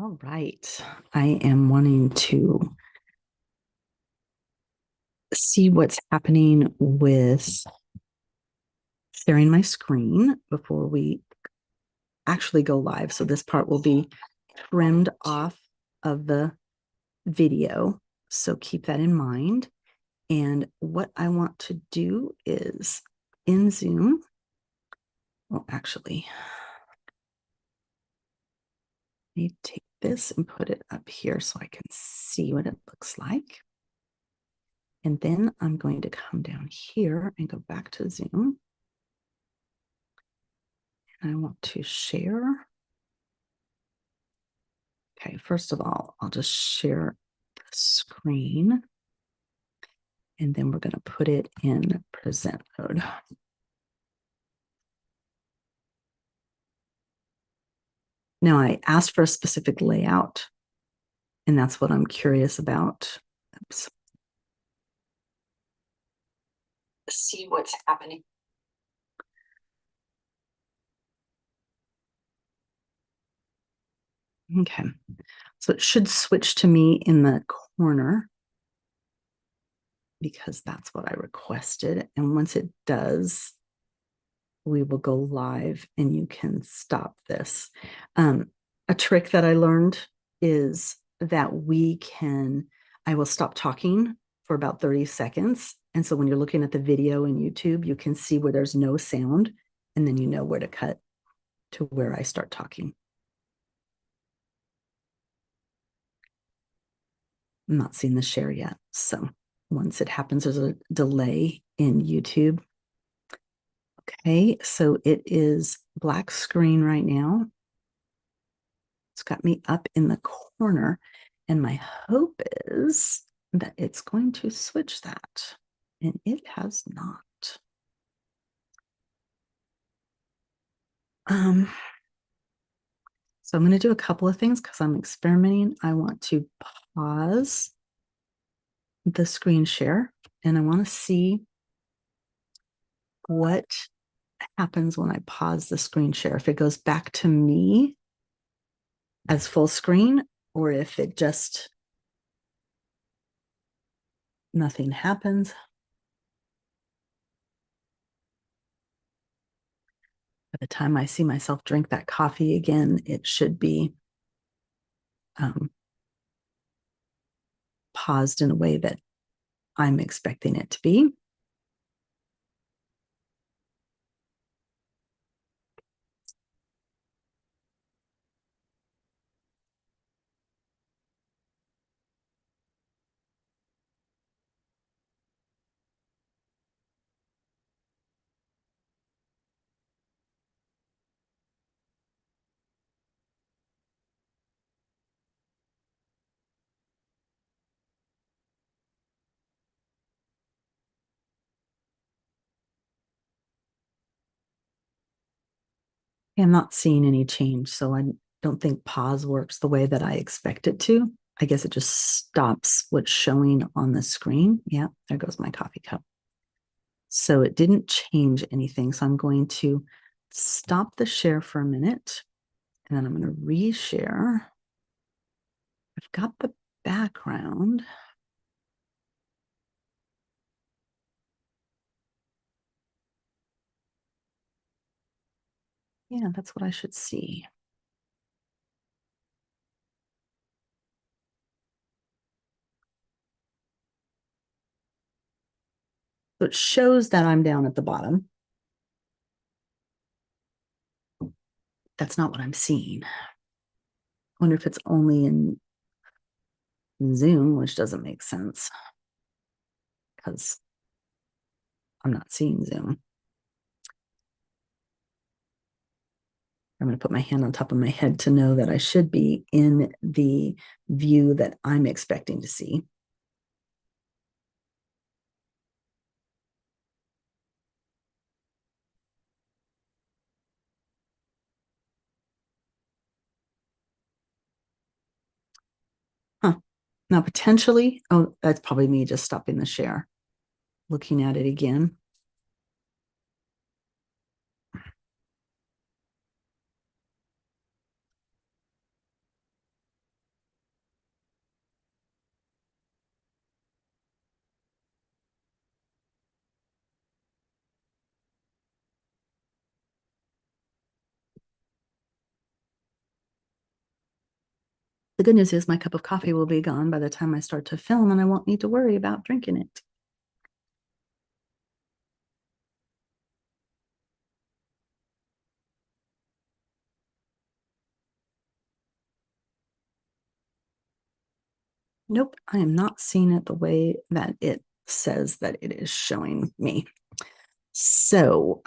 All right. I am wanting to see what's happening with sharing my screen before we actually go live. So this part will be trimmed off of the video. So keep that in mind. And what I want to do is in Zoom, well, actually, I need to take this and put it up here so I can see what it looks like. And then I'm going to come down here and go back to Zoom. And I want to share. Okay, first of all, I'll just share the screen. And then we're going to put it in present mode. Now, I asked for a specific layout, and that's what I'm curious about. Oops. See what's happening. Okay, so it should switch to me in the corner because that's what I requested. And once it does, we will go live and you can stop this. A trick that I learned is that I will stop talking for about 30 seconds. And so when you're looking at the video in YouTube, you can see where there's no sound, and then you know where to cut to where I start talking. I'm not seeing the share yet. So once it happens, there's a delay in YouTube. Okay, so it is black screen right now. It's got me up in the corner, and my hope is that it's going to switch that, and it has not. So I'm going to do a couple of things because I'm experimenting. I want to pause the screen share, and I want to see what happens when I pause the screen share. If it goes back to me as full screen, or if it just nothing happens. By the time I see myself drink that coffee again, it should be paused in a way that I'm expecting it to be. I'm not seeing any change, so I don't think pause works the way that I expect it to. I guess it just stops what's showing on the screen. Yeah, there goes my coffee cup. So it didn't change anything. So I'm going to stop the share for a minute, and then I'm going to reshare. I've got the background. Yeah, that's what I should see. So it shows that I'm down at the bottom. That's not what I'm seeing. I wonder if it's only in Zoom, which doesn't make sense because I'm not seeing Zoom. I'm going to put my hand on top of my head to know that I should be in the view that I'm expecting to see. Huh. Now, potentially, oh, that's probably me just stopping the share, looking at it again. The good news is my cup of coffee will be gone by the time I start to film, and I won't need to worry about drinking it. Nope, I am not seeing it the way that it says that it is showing me. So,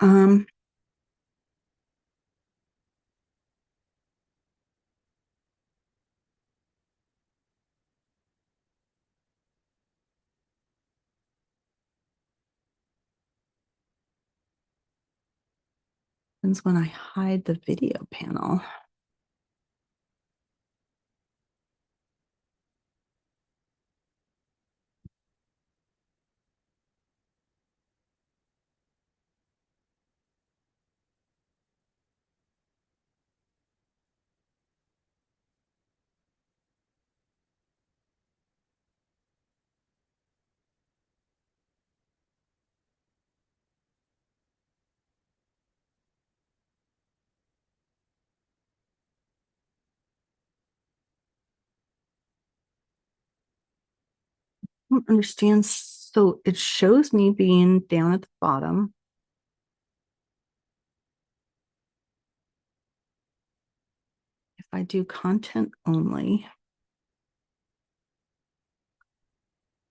when I hide the video panel. I don't understand. So it shows me being down at the bottom. If I do content only,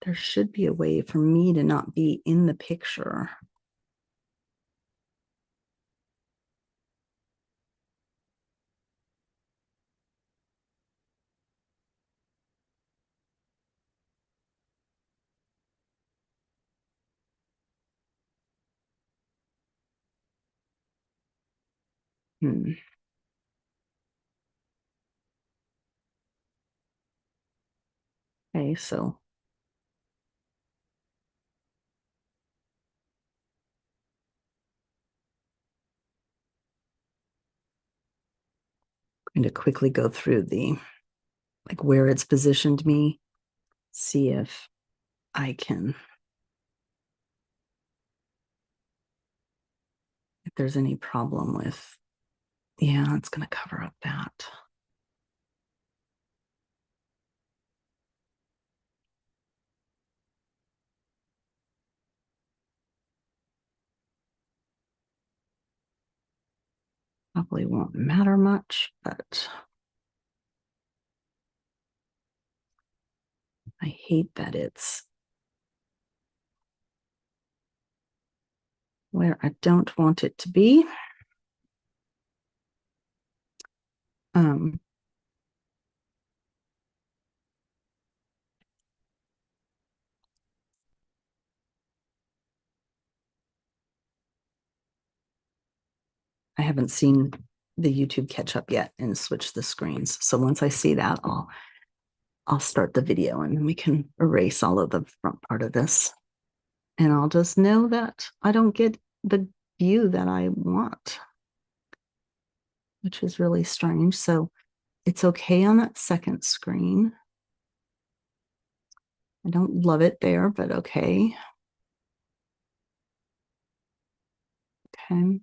there should be a way for me to not be in the picture. Hmm. Okay, so I'm going to quickly go through the, like, where it's positioned me, see if I can, if there's any problem with, yeah, it's going to cover up that. Probably won't matter much, but I hate that it's where I don't want it to be. Um, I haven't seen the YouTube catch up yet and switch the screens. So once I see that, I'll start the video and then we can erase all of the front part of this. And I'll just know that I don't get the view that I want, which is really strange. So it's okay on that second screen. I don't love it there, but okay. Okay.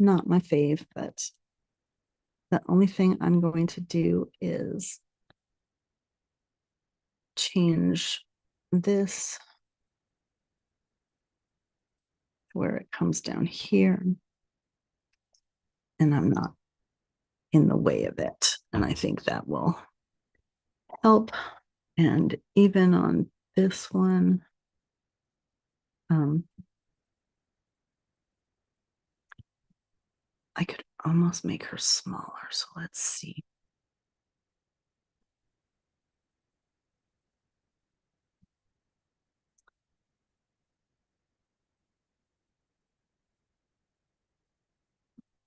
Not my fave, but the only thing I'm going to do is change this where it comes down here. And I'm not in the way of it. And I think that will help. And even on this one, I could almost make her smaller. So let's see.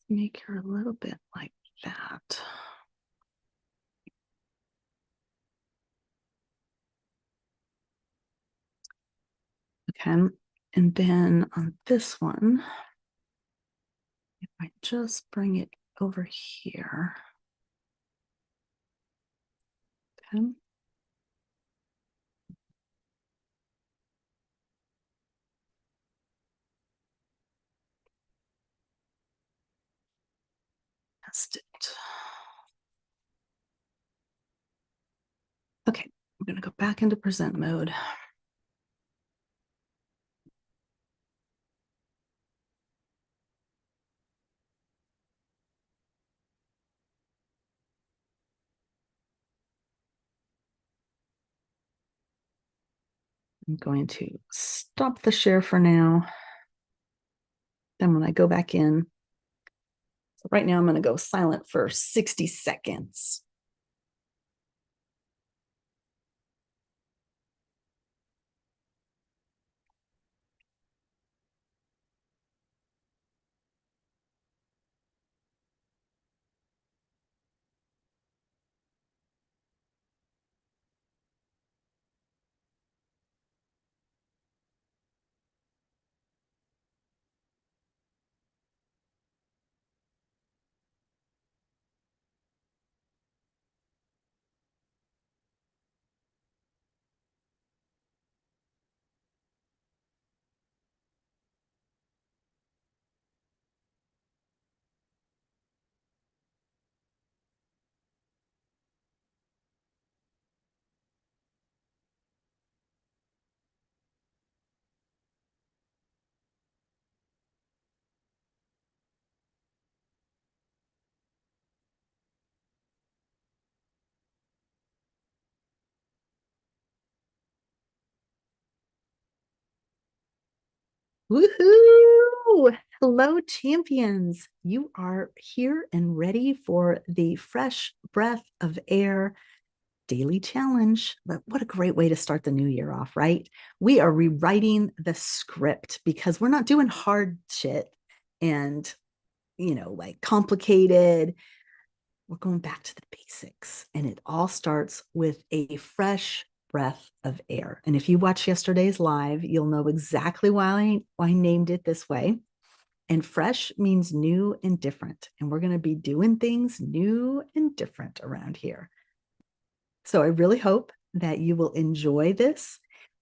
Make her a little bit like that. Okay. And then on this one, if I just bring it over here. Okay. Test it. Okay, I'm going to go back into present mode. I'm going to stop the share for now. Then when I go back in, so right now I'm going to go silent for 60 seconds. Woohoo! Hello, champions. You are here and ready for the Fresh Breath of Air daily challenge. But what a great way to start the new year off, right? We are rewriting the script because we're not doing hard shit and, like complicated. We're going back to the basics. And it all starts with a fresh breath of air. And if you watched yesterday's live, you'll know exactly why I named it this way. And fresh means new and different. And we're going to be doing things new and different around here. So I really hope that you will enjoy this.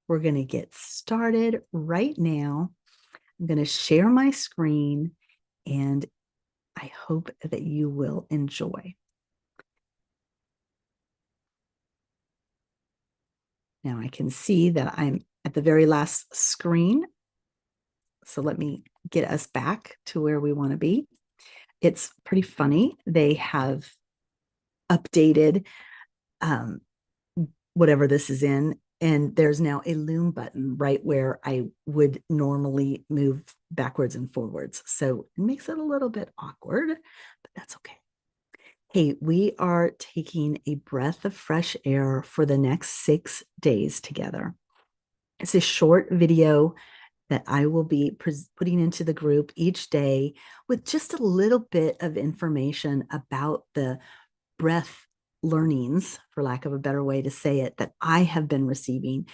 We're going to get started right now. I'm going to share my screen and I hope that you will enjoy. Now I can see that I'm at the very last screen. So let me get us back to where we want to be. It's pretty funny. They have updated whatever this is in, and there's now a loom button right where I would normally move backwards and forwards. So it makes it a little bit awkward, but that's okay. Hey, we are taking a breath of fresh air for the next 6 days together. It's a short video that I will be putting into the group each day with just a little bit of information about the breath learnings, for lack of a better way to say it, that I have been receiving.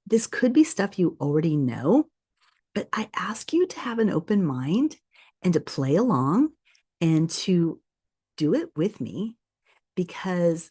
This could be stuff you already know, but I ask you to have an open mind and to play along and to do it with me because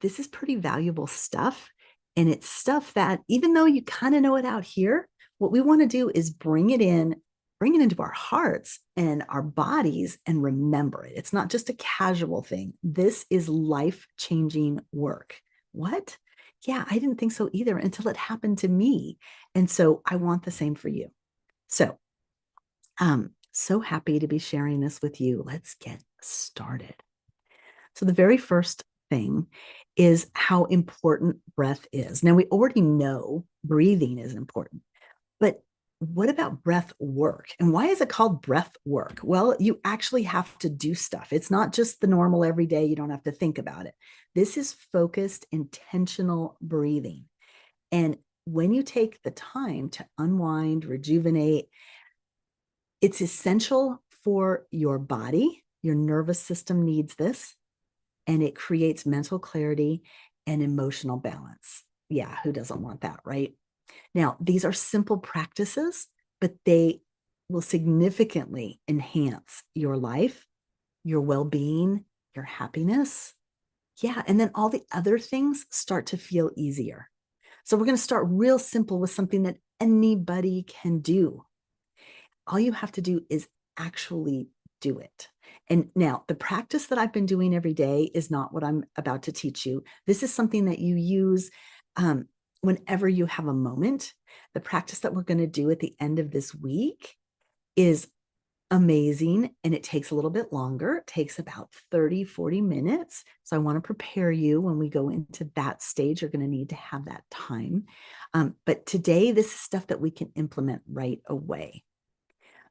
this is pretty valuable stuff. And it's stuff that even though you kind of know it out here, what we want to do is bring it into our hearts and our bodies and remember it. It's not just a casual thing. This is life-changing work. What? Yeah, I didn't think so either until it happened to me. And so I want the same for you. So I'm so happy to be sharing this with you. Let's get started. So the very first thing is how important breath is. Now we already know breathing is important, but what about breath work? And why is it called breath work? Well, you actually have to do stuff. It's not just the normal everyday, you don't have to think about it. This is focused, intentional breathing. And when you take the time to unwind, rejuvenate, it's essential for your body. Your nervous system needs this, and it creates mental clarity and emotional balance. Yeah, who doesn't want that, right? Now, these are simple practices, but they will significantly enhance your life, your well-being, your happiness. Yeah, and then all the other things start to feel easier. So we're going to start real simple with something that anybody can do. All you have to do is actually do it. And now the practice that I've been doing every day is not what I'm about to teach you. This is something that you use whenever you have a moment. The practice that we're going to do at the end of this week is amazing, and it takes a little bit longer. It takes about 30-40 minutes. So I want to prepare you when we go into that stage. You're going to need to have that time. But today, this is stuff that we can implement right away.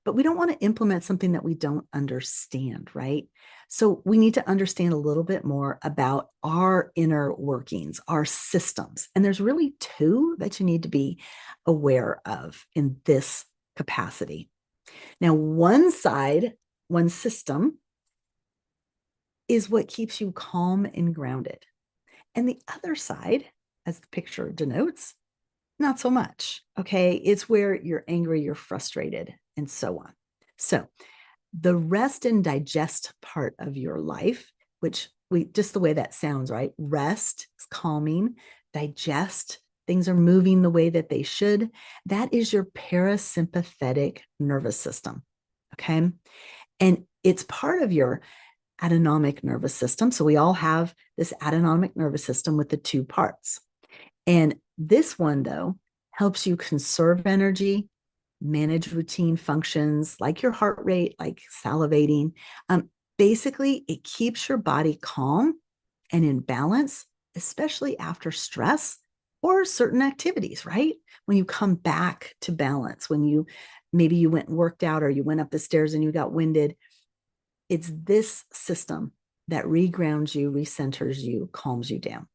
But we don't want to implement something that we don't understand, right? So we need to understand a little bit more about our inner workings, our systems. And there's really two that you need to be aware of in this capacity. Now, one side, one system is what keeps you calm and grounded. And the other side, as the picture denotes, not so much. Okay. It's where you're angry, you're frustrated, and so on. So, the rest and digest part of your life, which just the way that sounds, right? Rest is calming, digest, things are moving the way that they should. That is your parasympathetic nervous system. Okay. And it's part of your autonomic nervous system. So we all have this autonomic nervous system with the two parts. And this one, though, helps you conserve energy, manage routine functions like your heart rate, like salivating. Basically, it keeps your body calm and in balance, especially after stress or certain activities, right? When you come back to balance, when maybe you went and worked out or you went up the stairs and you got winded, it's this system that regrounds you, recenters you, calms you down.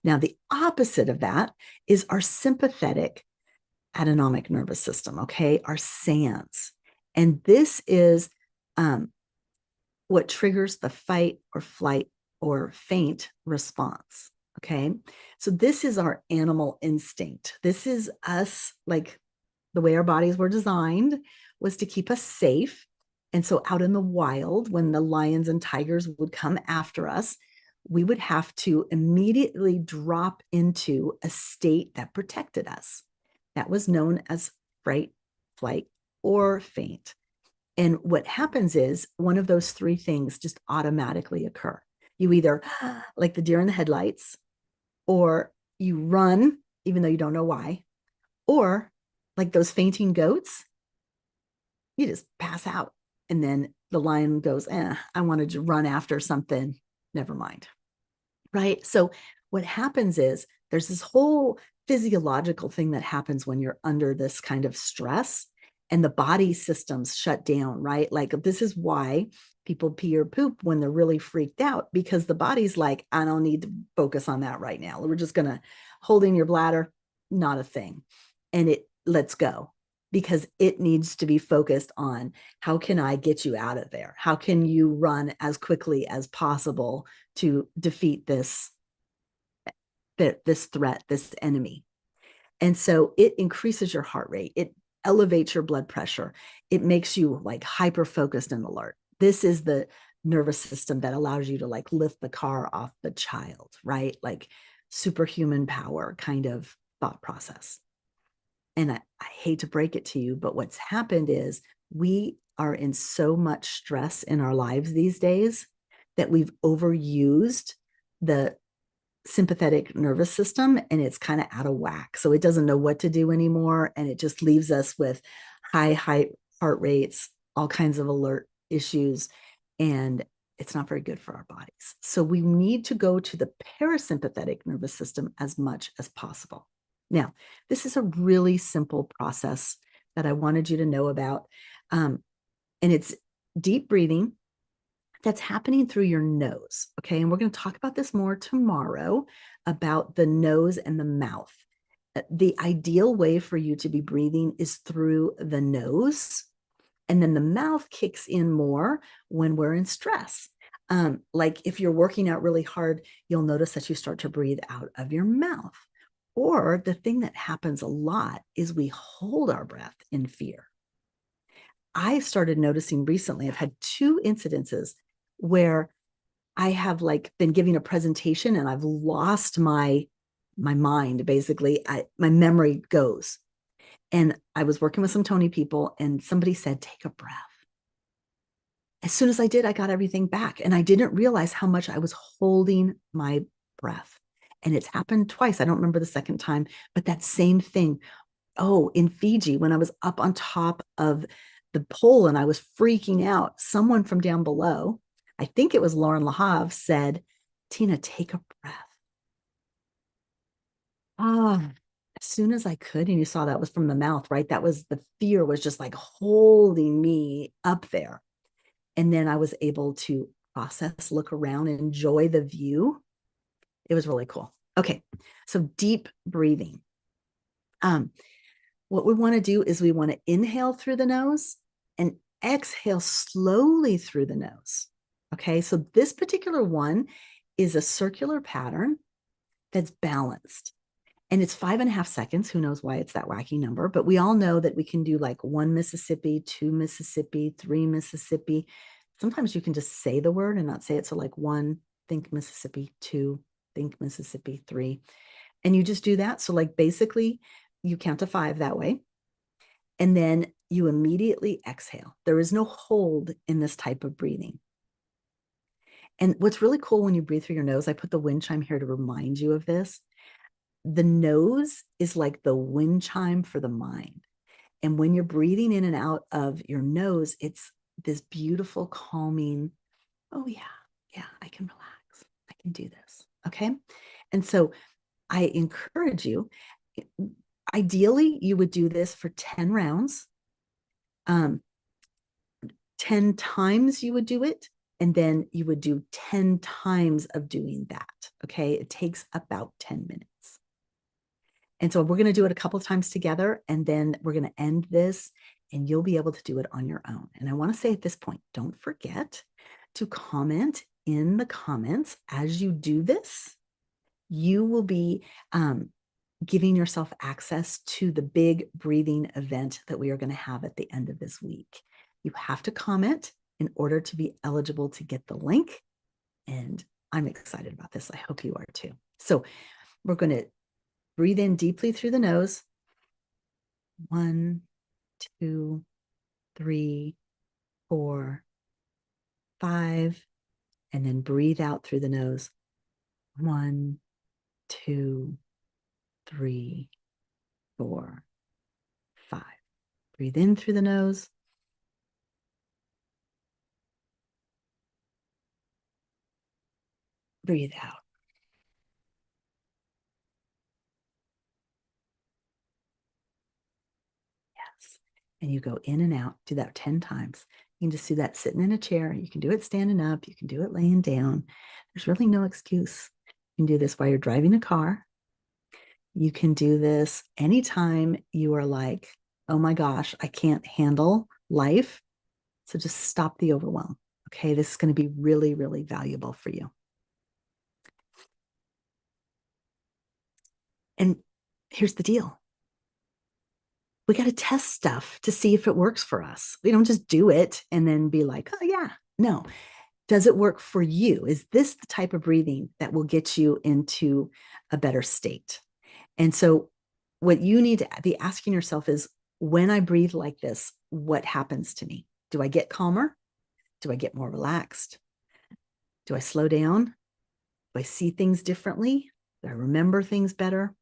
Now, the opposite of that is our sympathetic autonomic nervous system, okay? Our SANS. And this is what triggers the fight or flight or faint response, okay? So this is our animal instinct. This is us, like the way our bodies were designed was to keep us safe. And so out in the wild, when the lions and tigers would come after us, we would have to immediately drop into a state that protected us. That was known as fright, flight, or faint. And what happens is one of those three things just automatically occur. You either, like the deer in the headlights, or you run, even though you don't know why, or like those fainting goats, you just pass out. And then the lion goes, I wanted to run after something. Never mind. Right? So what happens is there's this whole physiological thing that happens when you're under this kind of stress and the body systems shut down, right? Like this is why people pee or poop when they're really freaked out, because the body's like, I don't need to focus on that right now. We're just going to holding your bladder, not a thing. And it lets go because it needs to be focused on how can I get you out of there? How can you run as quickly as possible to defeat this threat, this enemy? And so it increases your heart rate. It elevates your blood pressure. It makes you like hyper focused and alert. This is the nervous system that allows you to like lift the car off the child, right? Like superhuman power kind of thought process. And I hate to break it to you, but what's happened is we are in so much stress in our lives these days that we've overused the sympathetic nervous system and it's kind of out of whack. So it doesn't know what to do anymore. And it just leaves us with high heart rates, all kinds of alert issues. And it's not very good for our bodies. So we need to go to the parasympathetic nervous system as much as possible. Now, this is a really simple process that I wanted you to know about. And it's deep breathing that's happening through your nose. Okay. And we're going to talk about this more tomorrow about the nose and the mouth. The ideal way for you to be breathing is through the nose. And then the mouth kicks in more when we're in stress. Like if you're working out really hard, you'll notice that you start to breathe out of your mouth. Or the thing that happens a lot is we hold our breath in fear. I started noticing recently, I've had 2 incidences where I have like been giving a presentation and I've lost my mind. Basically, my memory goes. And I was working with some Tony people, and somebody said, take a breath. As soon as I did, I got everything back. And I didn't realize how much I was holding my breath. And it's happened twice. I don't remember the second time, but that same thing. Oh, in Fiji, when I was up on top of the pole and I was freaking out, someone from down below, I think it was Lauren Lahav, said, Tina, take a breath. Ah, as soon as I could, and you saw that was from the mouth, right? That was the fear was just like holding me up there. And then I was able to process, look around, enjoy the view. It was really cool. Okay, so deep breathing. What we want to do is we want to inhale through the nose and exhale slowly through the nose. Okay, so this particular one is a circular pattern that's balanced. And it's 5.5 seconds. Who knows why it's that wacky number? But we all know that we can do like 1 Mississippi, 2 Mississippi, 3 Mississippi. Sometimes you can just say the word and not say it. So, like 1, think Mississippi, 2, think Mississippi, 3. And you just do that. So, like basically, you count to 5 that way. And then you immediately exhale. There is no hold in this type of breathing. And what's really cool when you breathe through your nose, I put the wind chime here to remind you of this. The nose is like the wind chime for the mind. And when you're breathing in and out of your nose, it's this beautiful, calming, oh, yeah, I can relax. I can do this. Okay. And so I encourage you, ideally, you would do this for 10 rounds. 10 times you would do it. And then you would do 10 times of doing that. Okay. It takes about 10 minutes. And so we're going to do it a couple of times together, and then we're going to end this, and you'll be able to do it on your own. And I want to say at this point, don't forget to comment in the comments as you do this. You will be giving yourself access to the big breathing event that we are going to have at the end of this week. You have to comment in order to be eligible to get the link. And I'm excited about this. I hope you are too. So we're going to breathe in deeply through the nose. 1, 2, 3, 4, 5. And then breathe out through the nose. 1, 2, 3, 4, 5. Breathe in through the nose. Breathe out. Yes. And you go in and out. Do that 10 times. You can just do that sitting in a chair. You can do it standing up. You can do it laying down. There's really no excuse. You can do this while you're driving a car. You can do this anytime you are like, oh my gosh, I can't handle life. So just stop the overwhelm. Okay, this is going to be really, really valuable for you. And here's the deal. We got to test stuff to see if it works for us. We don't just do it and then be like, oh, yeah. No. Does it work for you? Is this the type of breathing that will get you into a better state? And so, what you need to be asking yourself is, when I breathe like this, what happens to me? Do I get calmer? Do I get more relaxed? Do I slow down? Do I see things differently? Do I remember things better?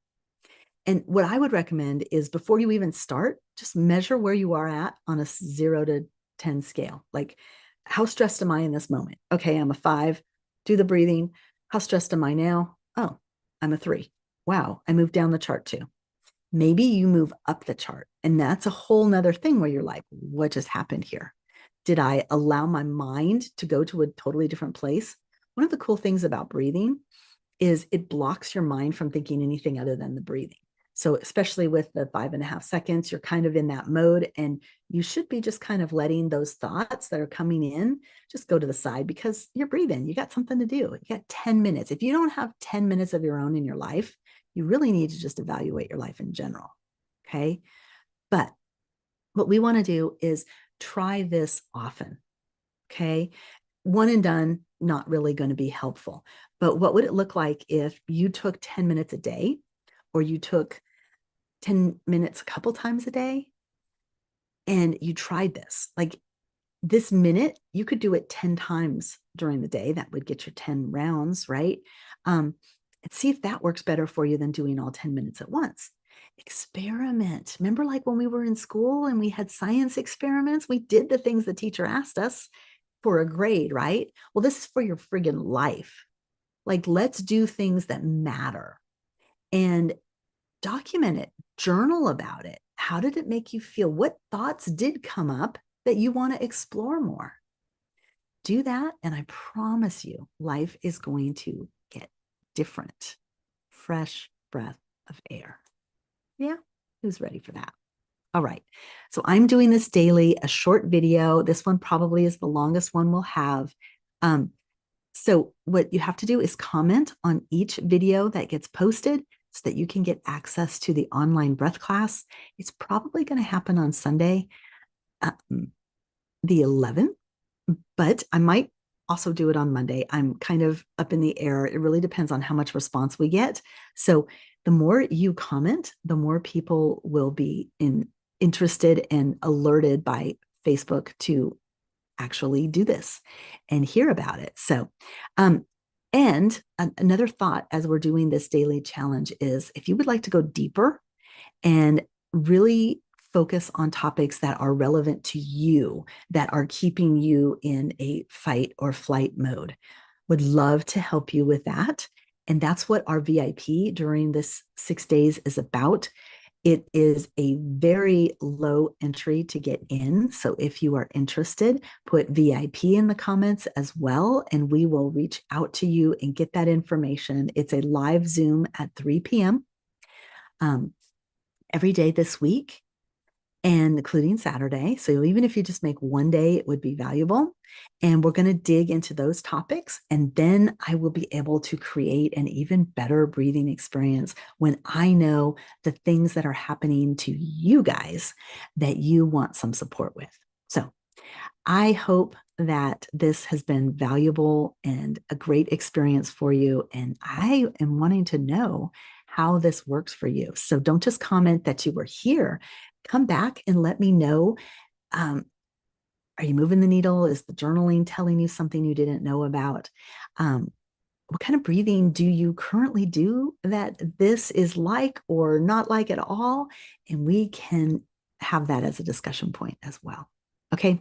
And what I would recommend is, before you even start, just measure where you are at on a 0 to 10 scale. Like, how stressed am I in this moment? Okay, I'm a 5. Do the breathing. How stressed am I now? Oh, I'm a 3. Wow, I moved down the chart too. Maybe you move up the chart, and that's a whole nother thing where you're like, what just happened here? Did I allow my mind to go to a totally different place? One of the cool things about breathing is it blocks your mind from thinking anything other than the breathing. So especially with the 5.5 seconds, you're kind of in that mode, and you should be just kind of letting those thoughts that are coming in just go to the side, because you're breathing. You got something to do. You got 10 minutes. If you don't have 10 minutes of your own in your life, you really need to just evaluate your life in general. Okay. But what we want to do is try this often. Okay. One and done, not really going to be helpful. But what would it look like if you took 10 minutes a day, or you took 10 minutes a couple times a day, and you tried this? Like, this minute, you could do it 10 times during the day. That would get your 10 rounds, right? And see if that works better for you than doing all 10 minutes at once. Experiment. Remember, like when we were in school and we had science experiments, we did the things the teacher asked us for a grade, right? Well, this is for your friggin' life. Like, let's do things that matter and document it, journal about it. How did it make you feel? What thoughts did come up that you want to explore more? Do that, and I promise you, life is going to get different. Fresh breath of air. Yeah, who's ready for that? All right. So I'm doing this daily, a short video. This one probably is the longest one we'll have. So what you have to do is comment on each video that gets posted so that you can get access to the online breath class. It's probably going to happen on Sunday, the 11th, but I might also do it on Monday. I'm kind of up in the air. It really depends on how much response we get. So the more you comment, the more people will be interested and alerted by Facebook to actually do this and hear about it. So, and another thought as we're doing this daily challenge is, if you would like to go deeper and really focus on topics that are relevant to you, that are keeping you in a fight or flight mode, would love to help you with that. And that's what our VIP during this 6 days is about. It is a very low entry to get in. So if you are interested, put VIP in the comments as well, and we will reach out to you and get that information. It's a live Zoom at 3 p.m. Every day this week, and including Saturday. So even if you just make one day, it would be valuable. And we're going to dig into those topics. And then I will be able to create an even better breathing experience when I know the things that are happening to you guys that you want some support with. So I hope that this has been valuable and a great experience for you. And I am wanting to know how this works for you. So don't just comment that you were here. Come back and let me know. Are you moving the needle? Is the journaling telling you something you didn't know about? What kind of breathing do you currently do that this is like or not like at all? And we can have that as a discussion point as well. Okay.